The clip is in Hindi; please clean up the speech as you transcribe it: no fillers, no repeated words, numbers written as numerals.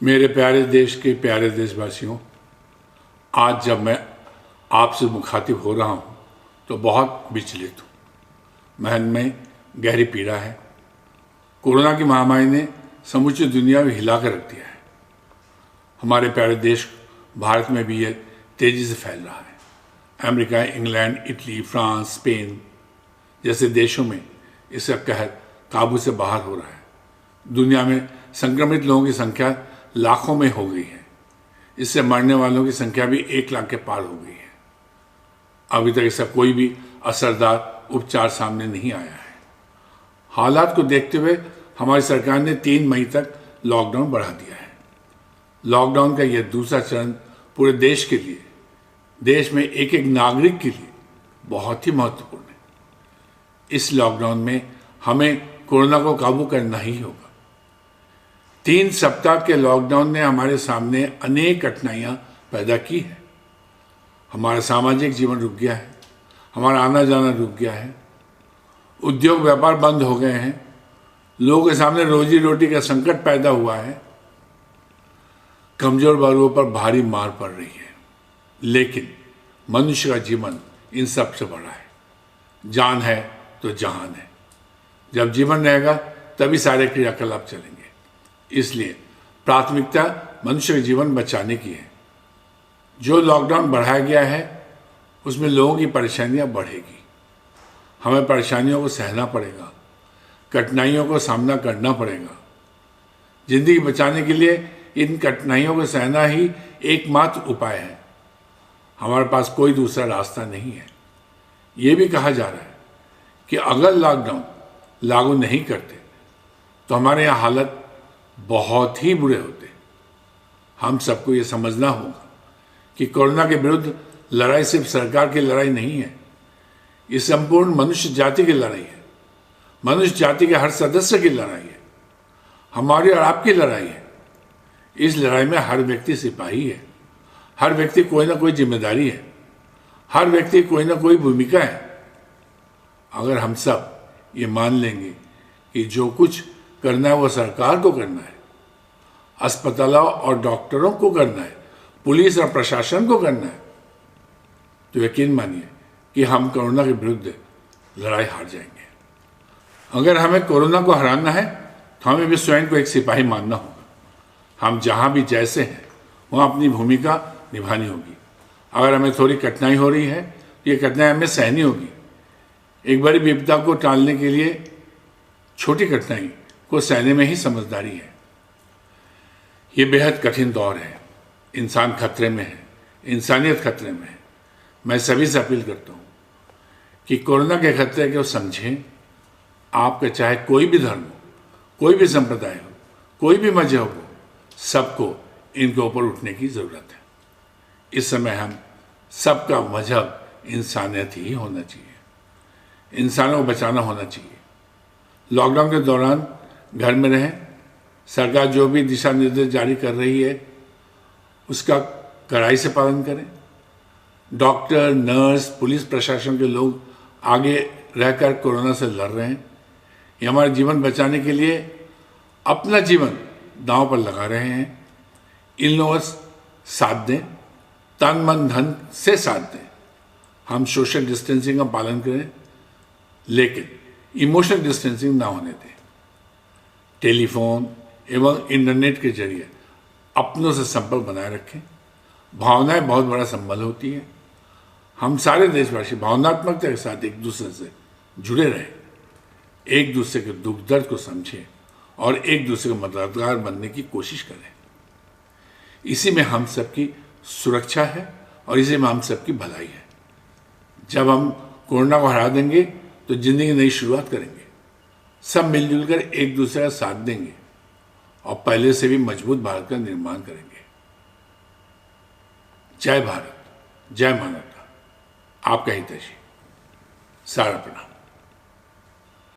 मेरे प्यारे देश के प्यारे देशवासियों, आज जब मैं आपसे मुखातिब हो रहा हूँ तो बहुत विचलित हूँ। मन में गहरी पीड़ा है। कोरोना की महामारी ने समूची दुनिया में हिला कर रख दिया है। हमारे प्यारे देश भारत में भी यह तेज़ी से फैल रहा है। America, England, Italy, France, Spain जैसे देशों में इसका कहर काबू से बाहर हो रहा है। दुनिया में संक्रमित लोगों की संख्या लाखों में हो गई है। इससे मरने वालों की संख्या भी 1 लाख के पार हो गई है। अभी तक इसका कोई भी असरदार उपचार सामने नहीं आया है। हालात को देखते हुए हमारी सरकार ने 3 मई तक लॉकडाउन बढ़ा दिया है। लॉकडाउन का यह दूसरा चरण पूरे देश के लिए, देश में एक एक नागरिक के लिए बहुत ही महत्वपूर्ण है। इस लॉकडाउन में हमें कोरोना को काबू करना ही होगा। 3 सप्ताह के लॉकडाउन ने हमारे सामने अनेक कठिनाइयां पैदा की है। हमारा सामाजिक जीवन रुक गया है, हमारा आना जाना रुक गया है, उद्योग व्यापार बंद हो गए हैं, लोगों के सामने रोजी रोटी का संकट पैदा हुआ है, कमजोर वर्गों पर भारी मार पड़ रही है। लेकिन मनुष्य का जीवन इन सब से बड़ा है। जान है तो जहान है। जब जीवन रहेगा तभी सारे क्रियाकलाप चलेंगे। इसलिए प्राथमिकता मनुष्य का जीवन बचाने की है। जो लॉकडाउन बढ़ाया गया है उसमें लोगों की परेशानियां बढ़ेगी। हमें परेशानियों को सहना पड़ेगा, कठिनाइयों को सामना करना पड़ेगा। जिंदगी बचाने के लिए इन कठिनाइयों को सहना ही एकमात्र उपाय है। हमारे पास कोई दूसरा रास्ता नहीं है। ये भी कहा जा रहा है कि अगर लॉकडाउन लागू नहीं करते तो हमारे यहाँ हालत बहुत ही बुरे होते। हम सबको ये समझना होगा कि कोरोना के विरुद्ध लड़ाई सिर्फ सरकार की लड़ाई नहीं है, ये संपूर्ण मनुष्य जाति की लड़ाई है। मनुष्य जाति के हर सदस्य की लड़ाई है। हमारी और आपकी लड़ाई है। इस लड़ाई में हर व्यक्ति सिपाही है। हर व्यक्ति कोई ना कोई जिम्मेदारी है। हर व्यक्ति कोई ना कोई भूमिका है। अगर हम सब ये मान लेंगे कि जो कुछ करना है वो सरकार को करना है, अस्पतालों और डॉक्टरों को करना है, पुलिस और प्रशासन को करना है, तो यकीन मानिए कि हम कोरोना के विरुद्ध लड़ाई हार जाएंगे। अगर हमें कोरोना को हराना है तो हमें भी स्वयं को एक सिपाही मानना होगा। हम जहाँ भी जैसे हैं वहाँ अपनी भूमिका निभानी होगी। अगर हमें थोड़ी कठिनाई हो रही है तो ये कठिनाई हमें सहनी होगी। एक बड़ी विपदा को टालने के लिए छोटी कठिनाई को सहने में ही समझदारी है। ये बेहद कठिन दौर है। इंसान खतरे में है, इंसानियत खतरे में है। मैं सभी से अपील करता हूँ कि कोरोना के खतरे को समझें। आपका चाहे कोई भी धर्म हो, कोई भी संप्रदाय हो, कोई भी मजहब हो, सबको इनके ऊपर उठने की ज़रूरत है। इस समय हम सबका मजहब इंसानियत ही होना चाहिए। इंसानों को बचाना होना चाहिए। लॉकडाउन के दौरान घर में रहें। सरकार जो भी दिशा निर्देश जारी कर रही है उसका कड़ाई से पालन करें। डॉक्टर, नर्स, पुलिस प्रशासन के लोग आगे रहकर कोरोना से लड़ रहे हैं। ये हमारे जीवन बचाने के लिए अपना जीवन दांव पर लगा रहे हैं। इन लोगों साथ दें, तन मन धन से साथ दें। हम सोशल डिस्टेंसिंग का पालन करें, लेकिन इमोशनल डिस्टेंसिंग ना होने दें। टेलीफोन एवं इंटरनेट के जरिए अपनों से संपर्क बनाए रखें। भावनाएं बहुत बड़ा संबल होती है। हम सारे देशवासी भावनात्मकता के साथ एक दूसरे से जुड़े रहें, एक दूसरे के दुख दर्द को समझें और एक दूसरे को मददगार बनने की कोशिश करें। इसी में हम सबकी सुरक्षा है और इसी में हम सबकी भलाई है। जब हम कोरोना को हरा देंगे तो जिंदगी की नई शुरुआत करेंगे। सब मिलजुल कर एक दूसरे का साथ देंगे और पहले से भी मजबूत भारत का निर्माण करेंगे। जय भारत, जय मानवता। आपका हितैषी। सारा प्रणाम।